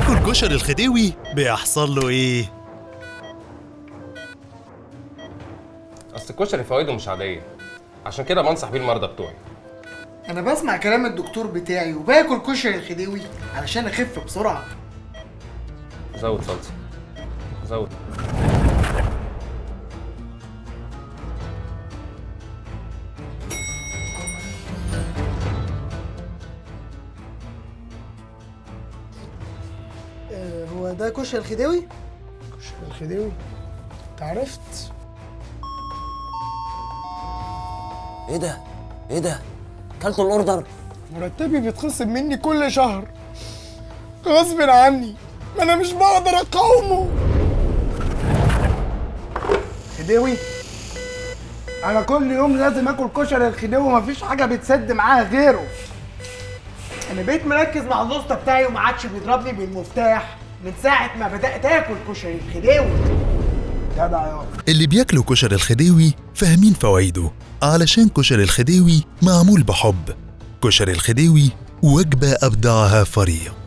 بياكل كشري الخديوي بيحصل له ايه؟ اصل الكشري فوائده مش عاديه، عشان كده بنصح بيه المرضى بتوعي. انا بسمع كلام الدكتور بتاعي وباكل كشري الخديوي علشان اخف بسرعه. زود صلصه، زود. هو ده كشري الخديوي؟ كشري الخديوي انت عرفت؟ ايه ده؟ كلت الاوردر؟ مرتبي بيتخصم مني كل شهر غصب عني، ما انا مش بقدر اقاومه. خديوي، انا كل يوم لازم اكل كشري الخديوي ومفيش حاجه بتسد معاها غيره. انا بقيت مركز مع الوسطى بتاعي وما عادش بيضربني بالمفتاح من ساعه ما بدات اكل كشري الخديوي. جدع يابا. اللي بياكلوا كشري الخديوي فاهمين فوائده، علشان كشري الخديوي معمول بحب. كشري الخديوي وجبة أبدعها فريق.